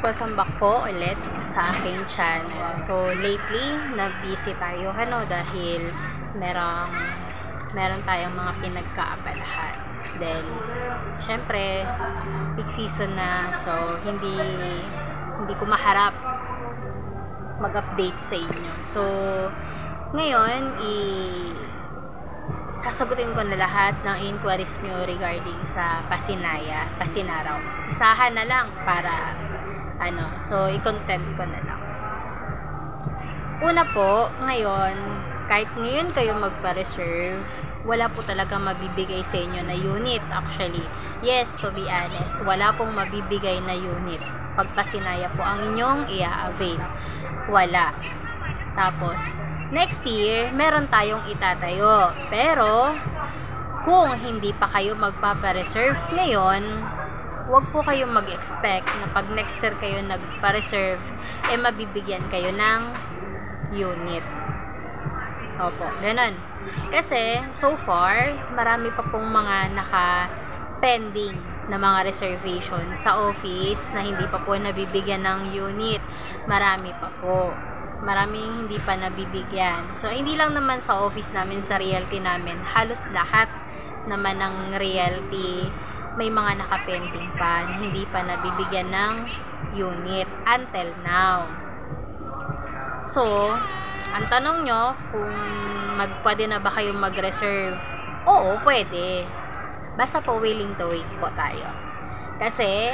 Welcome back po ulit sa aking channel. So, lately, na-busy tayo, dahil meron tayong mga pinagkaabalahan. Then, syempre, peak season na, so, hindi ko maharap mag-update sa inyo. So, ngayon, sasagutin ko na lahat ng inquiries nyo regarding sa Pasinaraw. Isahan na lang para so i-content ko na lang. Una po, ngayon, kahit ngayon kayo magpa-reserve, wala po talaga mabibigay sa inyo na unit. Actually, yes, to be honest, wala pong mabibigay na unit. Pag Pasinaya po ang inyong i-avail. Wala. Tapos, next year, meron tayong itatayo. Pero, kung hindi pa kayo magpapa-reserve ngayon, huwag po kayong mag-expect na pag next year kayo nagpa-reserve, mabibigyan kayo ng unit. Opo, ganun. Kasi, so far, marami pa pong mga naka-pending na mga reservation sa office na hindi pa po nabibigyan ng unit. Marami pa po. Maraming hindi pa nabibigyan. So, hindi lang naman sa office namin, sa realty namin, halos lahat naman ng realty may mga nakapending pa na hindi pa nabibigyan ng unit until now. So, ang tanong nyo, kung pwede na ba kayong mag-reserve? Oo, pwede. Basta po willing to wait po tayo. Kasi,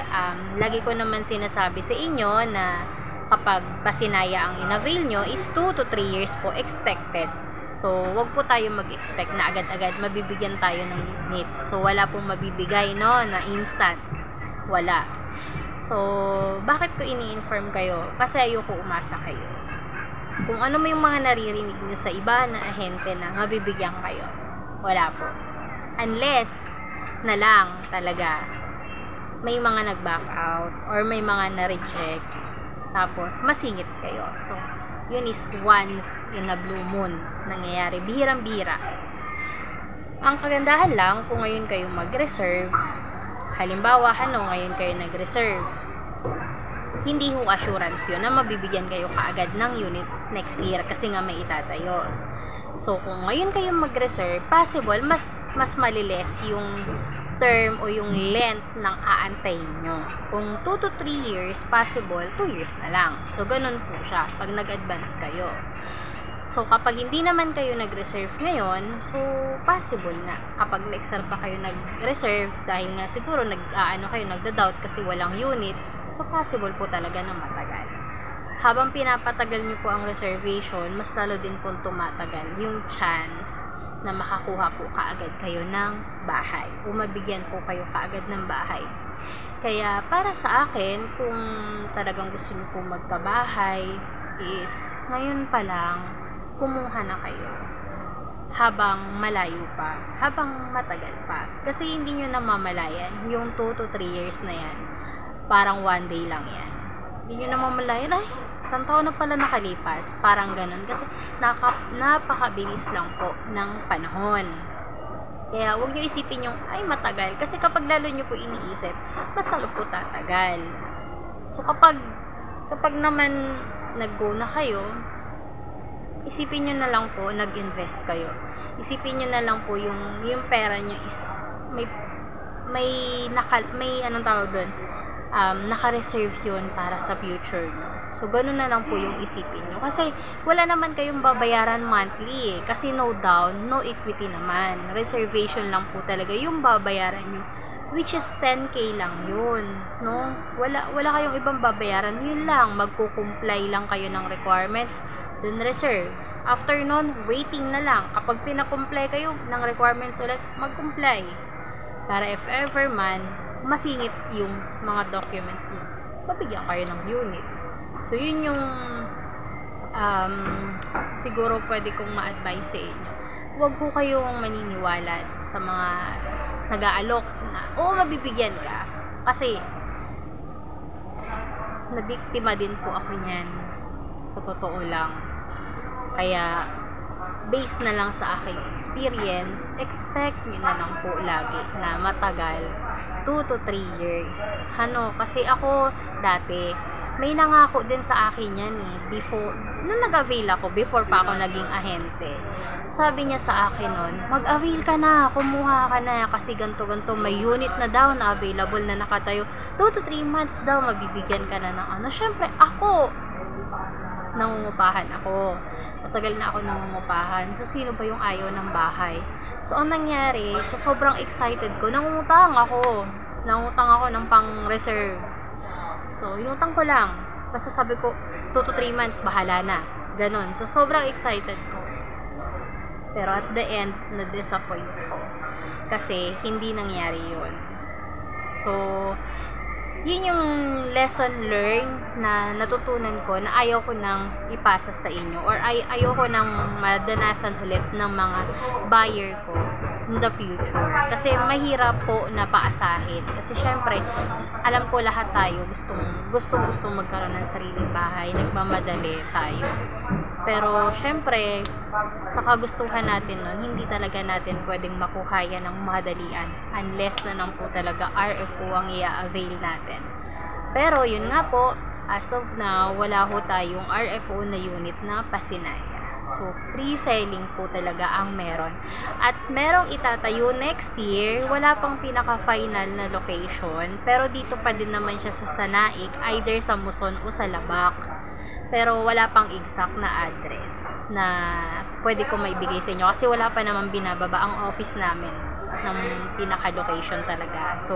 lagi ko naman sinasabi sa inyo na kapag Pasinaya ang in-avail nyo is 2 to 3 years po expected. So, wag po tayo mag-expect na agad-agad mabibigyan tayo ng unit. So, wala pong mabibigay, na instant. Wala. So, bakit ko ini-inform kayo? Kasi ayoko umasa kayo. Kung ano mo yung mga naririnig nyo sa iba na ahente na mabibigyan kayo. Wala po. Unless na lang talaga may mga nag-back out or may mga na-reject. Tapos, masingit kayo. So, yun is once in a blue moon nangyayari, bihirang-bihira. Ang kagandahan lang kung ngayon kayo mag-reserve, halimbawa ngayon kayo nag-reserve, hindi ho assurance yun na mabibigyan kayo kaagad ng unit next year kasi nga may itatayo. So kung ngayon kayo mag-reserve, possible mas maliles yung term o yung length ng aantayin nyo. Kung 2 to 3 years, possible 2 years na lang. So, ganun po siya pag nag-advance kayo. So, kapag hindi naman kayo nag-reserve ngayon, so, possible na. Kapag next year pa kayo nag-reserve, dahil nga siguro nagda-doubt kasi walang unit, so, possible po talaga na matagal. Habang pinapatagal nyo po ang reservation, mas lalo din po tumatagal yung chance na makakuha po kaagad kayo ng bahay o mabigyan po kayo kaagad ng bahay. Kaya para sa akin, kung talagang gusto niyo po magkabahay, is ngayon pa lang kumuha na kayo habang malayo pa, habang matagal pa. Kasi hindi nyo namamalayan yung 2 to 3 years na yan, parang one day lang yan. Hindi nyo namamalayan, ay, isang taon na pala nakalipas, parang ganun. Kasi napakabilis lang po ng panahon. Kaya huwag nyo isipin yung, ay matagal. Kasi kapag lalo nyo po iniisip, mas lalo po tatagal. So kapag naman nag-go na kayo, isipin nyo na lang po, nag-invest kayo. Isipin nyo na lang po yung pera nyo is may anong tawag doon, naka-reserve yun para sa future nyo. So, ganun na lang po yung isipin nyo. Kasi, wala naman kayong babayaran monthly Kasi no down, no equity naman. Reservation lang po talaga yung babayaran nyo. Which is 10K lang yun. No? Wala kayong ibang babayaran. Yun lang. Magkukumply lang kayo ng requirements. Dun reserve. After nun, waiting na lang. Kapag pinakumply kayo ng requirements ulit, mag-comply. Para if ever man, masingit yung mga documents nyo, mabigyan kayo ng unit. So, yun yung siguro pwede kong ma-advise sa inyo. Huwag po kayong maniniwala sa mga nag-aalok na, mabibigyan ka. Kasi, nabiktima din po ako niyan. Sa totoo lang. Kaya, based na lang sa aking experience, expect nyo na lang po lagi na matagal 2 to 3 years. Kasi ako dati may nangako din sa akin yan eh, before, nung nag-avail ako, before pa ako naging ahente. Sabi niya sa akin nun, mag-avail ka na, kumuha ka na, kasi ganto-ganto, may unit na daw na available na nakatayo. 2 to 3 months daw, mabibigyan ka na ng ano. Syempre, ako, nangungupahan ako. Matagal na ako nangungupahan. So, sino ba yung ayaw ng bahay? So, ang nangyari, sa sobrang excited ko, nangungutang ako. Nangutang ako ng pang-reserve. So, inutang ko lang. Basta sabi ko, 2 to 3 months, bahala na. Ganon. So, sobrang excited ko. Pero at the end, na-disappoint ko. Kasi, hindi nangyari yun. So, yun yung lesson learned na natutunan ko na ayaw ko nang ipasa sa inyo. Or ayaw ko nang madanasan ulit ng mga buyer ko in the future. Kasi mahirap po na paasahin. Kasi syempre, alam ko lahat tayo gustong magkaroon ng sariling bahay. Nagmamadali tayo. Pero syempre, sa kagustuhan natin nun, hindi talaga natin pwedeng makuha yan ng madalian unless na lang po talaga RFO ang i-avail natin. Pero yun nga po, as of now, wala ho tayong RFO na unit na pasinaya. So, pre-selling po talaga ang meron. At merong itatayo next year, wala pang pinaka-final na location, pero dito pa din naman siya sa Sanaik, either sa Muson o sa Labak. Pero wala pang exact na address na pwede ko maibigay sa inyo kasi wala pa naman binababa ang office namin ng pinaka-location talaga. So,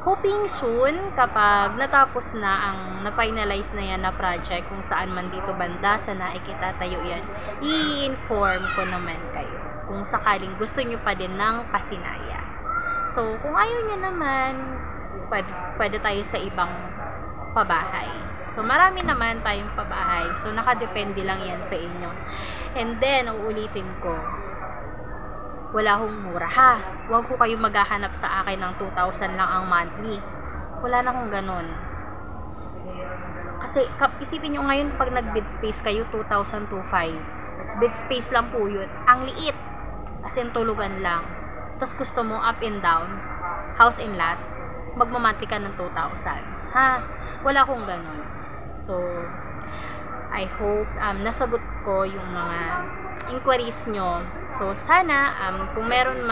hoping soon kapag natapos na ang na-finalize na yan na project kung saan man dito banda sa naikitatayo yan, i-inform ko naman kayo kung sakaling gusto nyo pa din ng pasinaya. So, kung ayaw nyo naman, pwede tayo sa ibang pabahay. So, marami naman tayong pabahay. So, nakadepende lang yan sa inyo. And then, uulitin ko, wala hong mura ha. Huwag ko kayo maghahanap sa akin ng 2,000 lang ang monthly. Wala na hong ganun. Kasi, isipin nyo ngayon pag nag-bid space kayo, 2,000 to 5. Bid space lang po yun. Ang liit. As in, tulugan lang. Tapos gusto mo up and down, house and lot, magmamanti ka ng 2,000. Ha? Wala kong ganun. So, I hope nasagot ko yung mga inquiries nyo. So, sana kung meron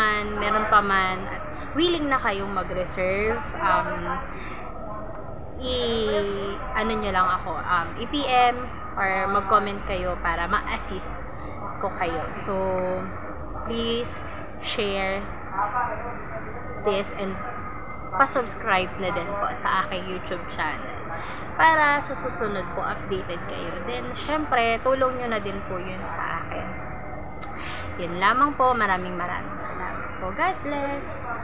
pa man at willing na kayong mag-reserve, ano nyo lang ako, i-PM or mag-comment kayo para ma-assist ko kayo. So, please share this and pa-subscribe na din po sa aking YouTube channel para sa susunod po updated kayo. Then, syempre, tulong nyo na din po yun sa akin. Yun lamang po. Maraming salamat po. God bless!